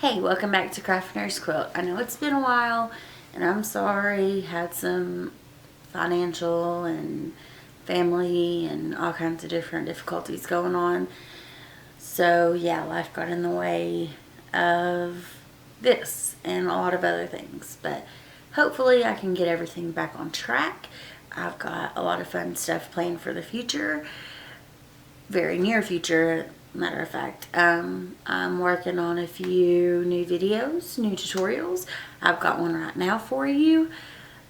Hey, welcome back to Craft Nurse Quilt. I know it's been a while, and I'm sorry. Had some financial and family and all kinds of different difficulties going on. So, yeah, life got in the way of this and a lot of other things. But hopefully, I can get everything back on track. I've got a lot of fun stuff planned for the future, very near future. Matter of fact, I'm working on a few new videos, new tutorials. I've got one right now for you.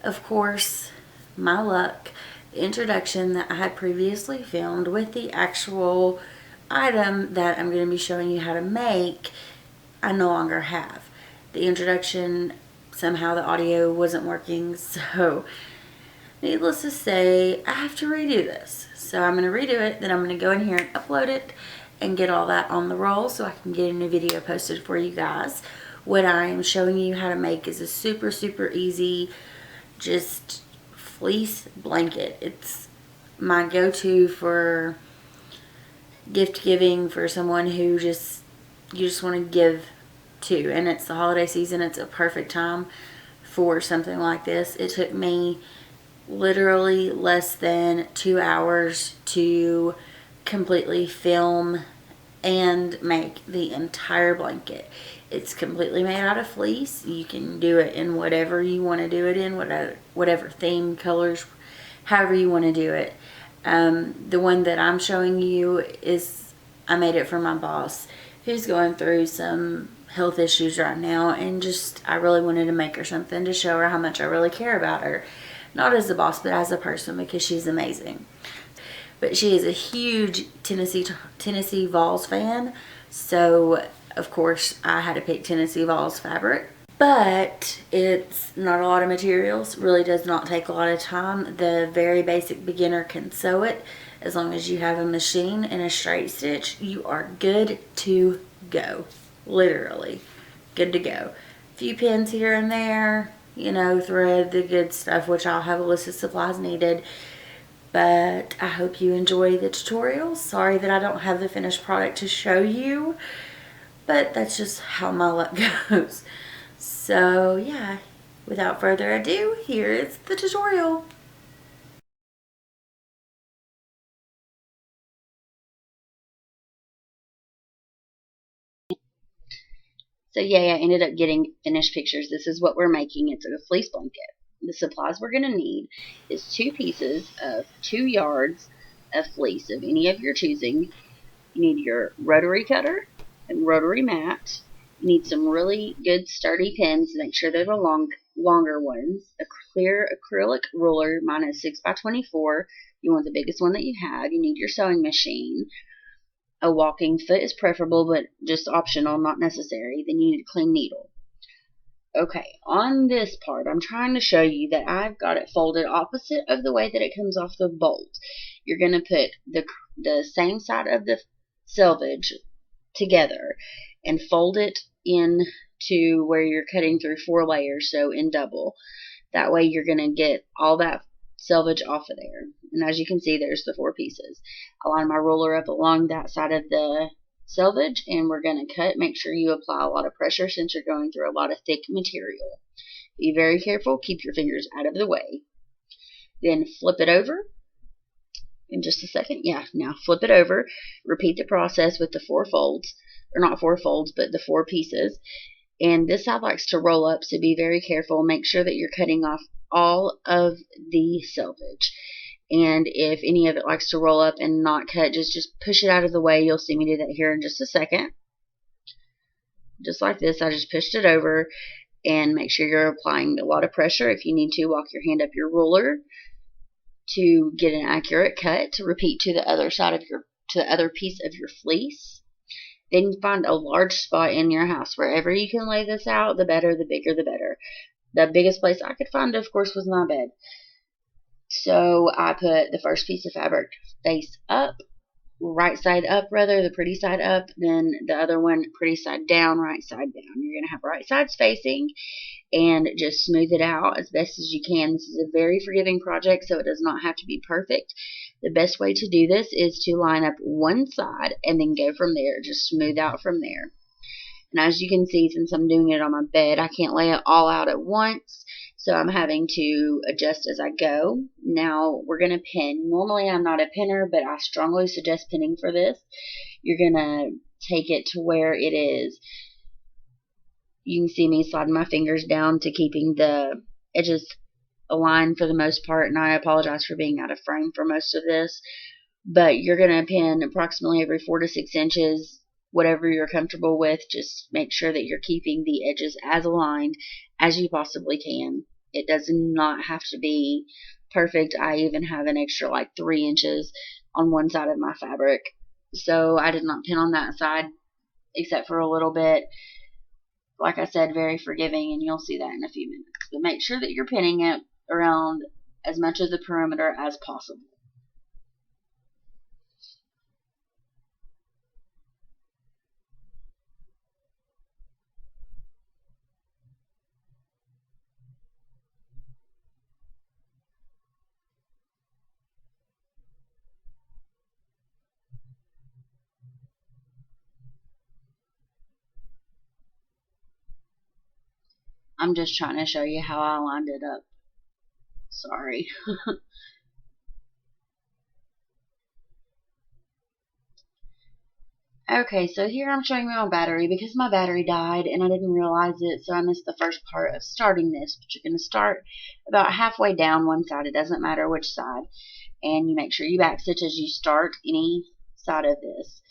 Of course, my luck, the introduction that I had previously filmed with the actual item that I'm going to be showing you how to make, I no longer have. The introduction, somehow the audio wasn't working, so needless to say, I have to redo this. So I'm going to redo it, then I'm going to go in here and upload it and get all that on the roll so I can get a new video posted for you guys. What I am showing you how to make is a super easy, just fleece blanket. It's my go-to for gift giving for someone who you just want to give to, and it's the holiday season. It's a perfect time for something like this. It took me literally less than 2 hours to completely film and make the entire blanket. It's completely made out of fleece. You can do it in whatever you want to do it in, whatever theme, colors, however you want to do it. The one that I'm showing you is, I made it for my boss who's going through some health issues right now, and I really wanted to make her something to show her how much I really care about her. Not as a boss, but as a person, because she's amazing. But she is a huge Tennessee Vols fan, so of course I had to pick Tennessee Vols fabric. But it's not a lot of materials, really does not take a lot of time. The very basic beginner can sew it. As long as you have a machine and a straight stitch, you are good to go. Literally, good to go. A few pins here and there, thread, the good stuff, which I'll have a list of supplies needed. But I hope you enjoy the tutorial. Sorry that I don't have the finished product to show you, but that's just how my luck goes. So yeah, without further ado, here is the tutorial. So yeah, I ended up getting finished pictures. This is what we're making. It's a fleece blanket. The supplies we're going to need is 2 pieces of 2 yards of fleece of any of your choosing. You need your rotary cutter and rotary mat. You need some really good sturdy pins. Make sure they're the longer ones. A clear acrylic ruler. Mine is 6x24. You want the biggest one that you have. You need your sewing machine. A walking foot is preferable, but just optional, not necessary. Then you need a clean needle. Okay, on this part, I'm trying to show you that I've got it folded opposite of the way that it comes off the bolt. You're going to put the same side of the selvage together and fold it in to where you're cutting through 4 layers, so in double. That way you're going to get all that selvage off of there. And as you can see, there's the 4 pieces. I line my ruler up along that side of the selvage, and we're going to cut. Make sure you apply a lot of pressure since you're going through a lot of thick material. Be very careful. Keep your fingers out of the way. Then flip it over in just a second. Yeah, now flip it over. Repeat the process with the 4 folds, or not 4 folds, but the 4 pieces. And this side likes to roll up, so be very careful. Make sure that you're cutting off all of the selvage. And if any of it likes to roll up and not cut, just push it out of the way. You'll see me do that here in just a second. Just like this, I just pushed it over, and make sure you're applying a lot of pressure. If you need to, walk your hand up your ruler to get an accurate cut. To repeat to the other side of to the other piece of your fleece. Then find a large spot in your house. Wherever you can lay this out, the better, the bigger, the better. The biggest place I could find, of course, was my bed. So I put the first piece of fabric face up, right side up rather, the pretty side up, then the other one pretty side down, right side down. You're going to have right sides facing, and just smooth it out as best as you can. This is a very forgiving project, so it does not have to be perfect. The best way to do this is to line up one side and then go from there. Just smooth out from there. And as you can see, since I'm doing it on my bed, I can't lay it all out at once. So I'm having to adjust as I go. Now we're going to pin. Normally I'm not a pinner, but I strongly suggest pinning for this. You're going to take it to where it is. You can see me sliding my fingers down to keeping the edges aligned for the most part. And I apologize for being out of frame for most of this. But you're going to pin approximately every 4 to 6 inches. Whatever you're comfortable with, just make sure that you're keeping the edges as aligned as you possibly can. It does not have to be perfect. I even have an extra like 3 inches on one side of my fabric. So I did not pin on that side except for a little bit. Like I said, very forgiving, and you'll see that in a few minutes. But make sure that you're pinning it around as much of the perimeter as possible. I'm just trying to show you how I lined it up. Sorry. Okay, so here I'm showing you my battery because my battery died and I didn't realize it, so I missed the first part of starting this. But you're going to start about halfway down one side. It doesn't matter which side. And you make sure you backstitch as you start any side of this.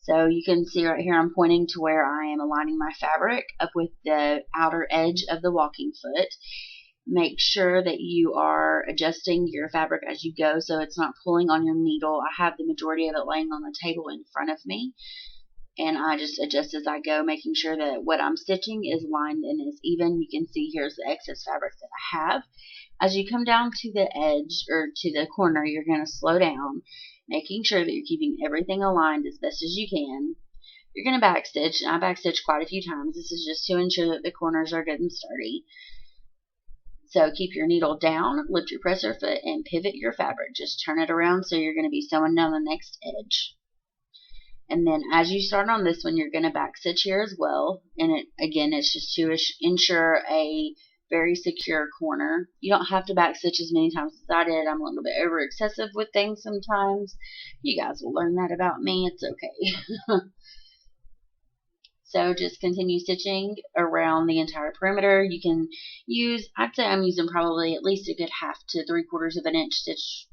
So you can see right here I'm pointing to where I am aligning my fabric up with the outer edge of the walking foot. Make sure that you are adjusting your fabric as you go so it's not pulling on your needle. I have the majority of it laying on the table in front of me, and I just adjust as I go, making sure that what I'm stitching is lined and is even. You can see here's the excess fabric that I have. As you come down to the edge or to the corner, you're going to slow down, making sure that you're keeping everything aligned as best as you can. You're going to backstitch, and I backstitch quite a few times. This is just to ensure that the corners are good and sturdy. So keep your needle down, lift your presser foot, and pivot your fabric. Just turn it around so you're going to be sewing down the next edge. And then as you start on this one, you're going to backstitch here as well. And again, it's just to ensure a very secure corner. You don't have to backstitch as many times as I did. I'm a little bit over excessive with things sometimes. You guys will learn that about me. It's okay. So just continue stitching around the entire perimeter. You can use, I'd say I'm using probably at least a good 1/2 to 3/4 of an inch stitch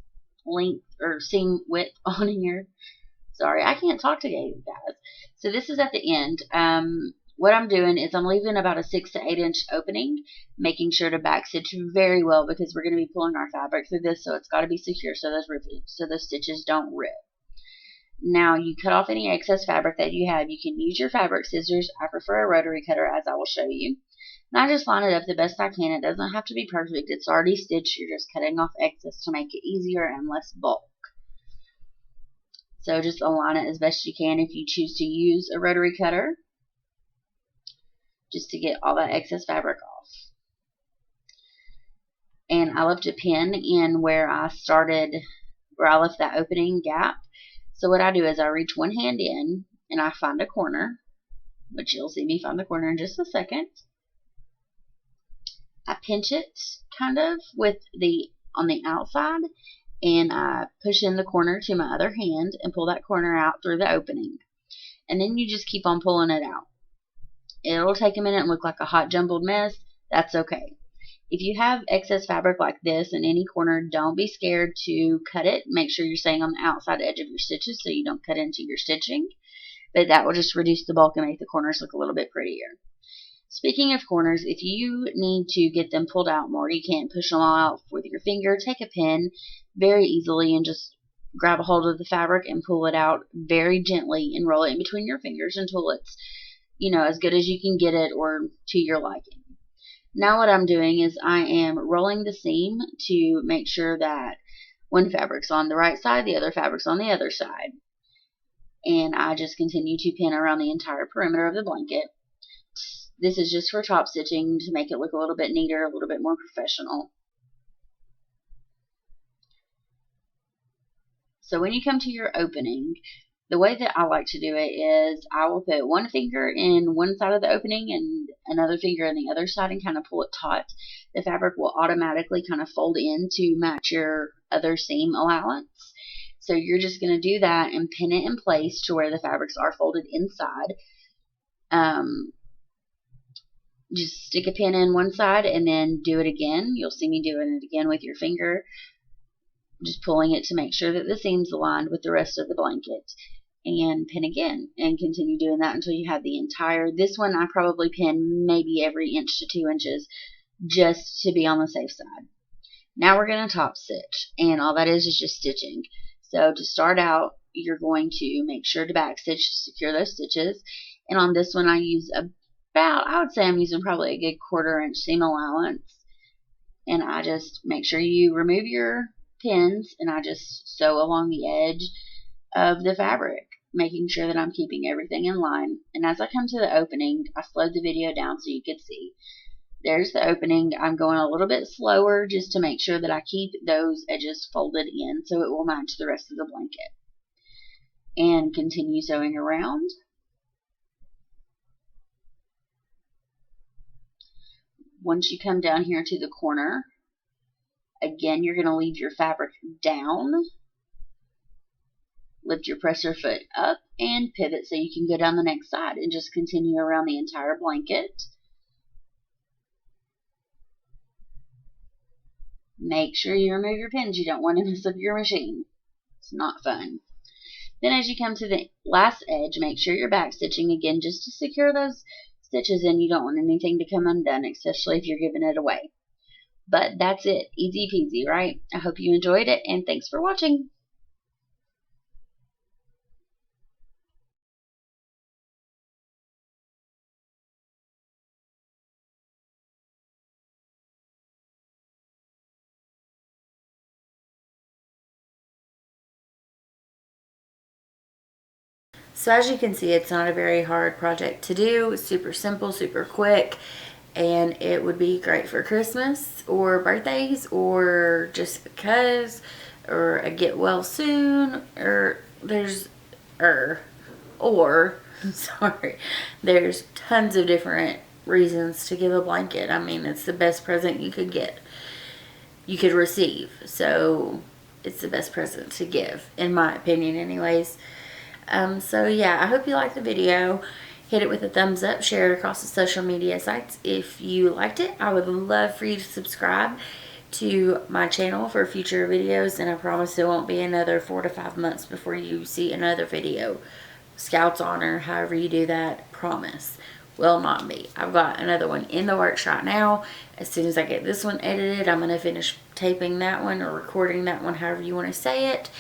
length or seam width on here. Sorry, I can't talk today, you guys. So this is at the end. What I'm doing is I'm leaving about a 6 to 8 inch opening, making sure to backstitch very well because we're going to be pulling our fabric through this, so it's got to be secure so those stitches don't rip. Now you cut off any excess fabric that you have. You can use your fabric scissors. I prefer a rotary cutter, as I will show you. And I just line it up the best I can. It doesn't have to be perfect. It's already stitched. You're just cutting off excess to make it easier and less bulk. So just align it as best you can if you choose to use a rotary cutter, just to get all that excess fabric off. And I left a pin in where I started, where I left that opening gap. So what I do is I reach one hand in and I find a corner, which you'll see me find the corner in just a second. I pinch it kind of with on the outside, and I push in the corner to my other hand and pull that corner out through the opening. And then you just keep on pulling it out. It'll take a minute and look like a hot jumbled mess. That's okay. If you have excess fabric like this in any corner, don't be scared to cut it. Make sure you're staying on the outside edge of your stitches so you don't cut into your stitching. But that will just reduce the bulk and make the corners look a little bit prettier. Speaking of corners, if you need to get them pulled out more, you can't push them all out with your finger. Take a pin very easily and just grab a hold of the fabric and pull it out very gently and roll it in between your fingers until it's, as good as you can get it or to your liking. Now what I'm doing is I am rolling the seam to make sure that one fabric's on the right side, the other fabric's on the other side. And I just continue to pin around the entire perimeter of the blanket. This is just for top stitching to make it look a little bit neater, a little bit more professional. So when you come to your opening, the way that I like to do it is I will put one finger in one side of the opening and another finger in the other side and kind of pull it taut. The fabric will automatically kind of fold in to match your other seam allowance. So you're just going to do that and pin it in place to where the fabrics are folded inside. Just stick a pin in one side and then do it again. You'll see me doing it again with your finger, just pulling it to make sure that the seam's aligned with the rest of the blanket, and pin again and continue doing that until you have the entire. This one I probably pin maybe every inch to 2 inches just to be on the safe side. Now we're going to top stitch, and all that is just stitching. So to start out, you're going to make sure to back stitch to secure those stitches, and on this one I use about, I would say I'm using probably a good 1/4 inch seam allowance, and I just make sure you remove your pins and I just sew along the edge of the fabric, making sure that I'm keeping everything in line. And as I come to the opening, I slowed the video down so you could see. There's the opening. I'm going a little bit slower just to make sure that I keep those edges folded in so it will match the rest of the blanket. And continue sewing around. Once you come down here to the corner, again, you're going to leave your fabric down. Lift your presser foot up and pivot so you can go down the next side and just continue around the entire blanket. Make sure you remove your pins. You don't want to mess up your machine. It's not fun. Then as you come to the last edge, make sure you're back stitching again just to secure those stitches in. You don't want anything to come undone, especially if you're giving it away. But that's it. Easy peasy, right? I hope you enjoyed it, and thanks for watching. So as you can see, it's not a very hard project to do. It's super simple, super quick, and it would be great for Christmas or birthdays or just because, or a get well soon, or sorry, there's tons of different reasons to give a blanket. I mean, it's the best present you could get, you could receive. So it's the best present to give, in my opinion anyways. So yeah, I hope you liked the video. Hit it with a thumbs up, share it across the social media sites if you liked it. I would love for you to subscribe to my channel for future videos, and I promise it won't be another 4 to 5 months before you see another video. Scout's honor, however you do that, promise. Will not be. I've got another one in the works right now. As soon as I get this one edited, I'm going to finish taping that one or recording that one, however you want to say it.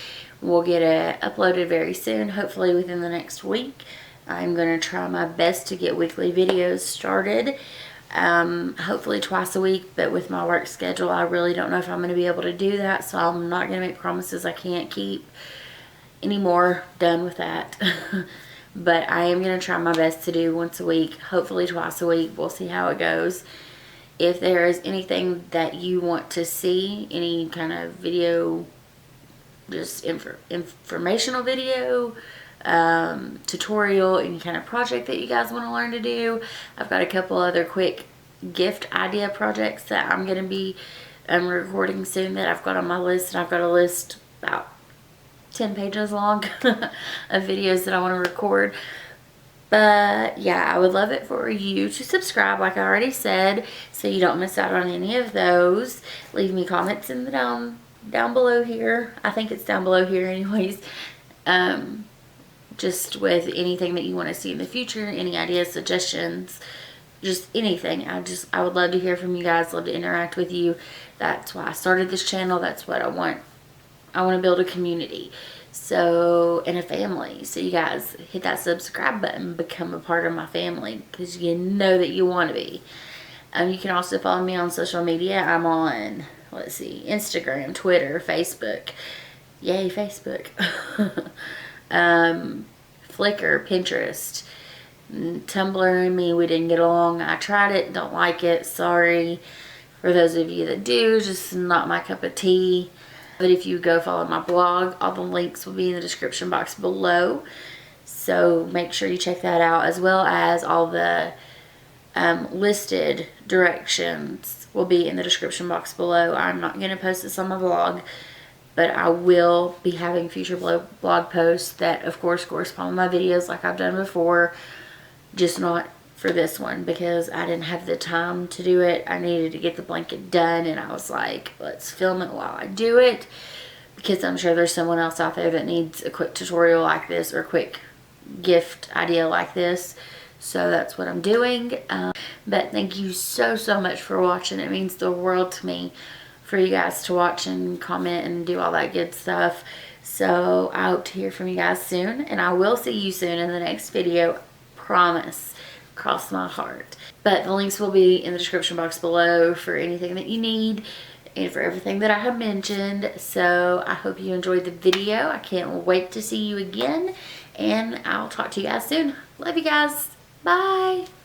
We'll get it uploaded very soon, hopefully within the next week. I'm going to try my best to get weekly videos started, hopefully twice a week, but with my work schedule, I really don't know if I'm going to be able to do that, so I'm not going to make promises I can't keep anymore. Done with that. But I am going to try my best to do once a week, hopefully twice a week. We'll see how it goes. If there is anything that you want to see, any kind of video, just informational video, tutorial, any kind of project that you guys want to learn to do, I've got a couple other quick gift idea projects that I'm going to be recording soon that I've got on my list. And I've got a list about 10 pages long of videos that I want to record. But yeah, I would love it for you to subscribe, like I already said, so you don't miss out on any of those. Leave me comments in the down below here. I think it's down below here anyways. Just with anything that you want to see in the future, any ideas, suggestions, just anything. I would love to hear from you guys, love to interact with you. That's why I started this channel. That's what I want. I want to build a community, so, and a family. So you guys hit that subscribe button, become a part of my family, because you know that you want to be. You can also follow me on social media. I'm on, let's see, Instagram, Twitter, Facebook. Yay, Facebook. Flickr, Pinterest, Tumblr and me, we didn't get along. I tried it, don't like it, sorry. For those of you that do, just not my cup of tea. But if you go follow my blog, all the links will be in the description box below. So make sure you check that out, as well as all the listed directions will be in the description box below. I'm not going to post this on my blog, but I will be having future blog posts that, of course, correspond with my videos like I've done before, just not for this one because I didn't have the time to do it. I needed to get the blanket done, and I was like, let's film it while I do it, because I'm sure there's someone else out there that needs a quick tutorial like this or a quick gift idea like this. So that's what I'm doing. But thank you so much for watching. It means the world to me for you guys to watch and comment and do all that good stuff. So I hope to hear from you guys soon, and I will see you soon in the next video. Promise. Cross my heart. But the links will be in the description box below for anything that you need and for everything that I have mentioned. So I hope you enjoyed the video. I can't wait to see you again, and I'll talk to you guys soon. Love you guys. Bye.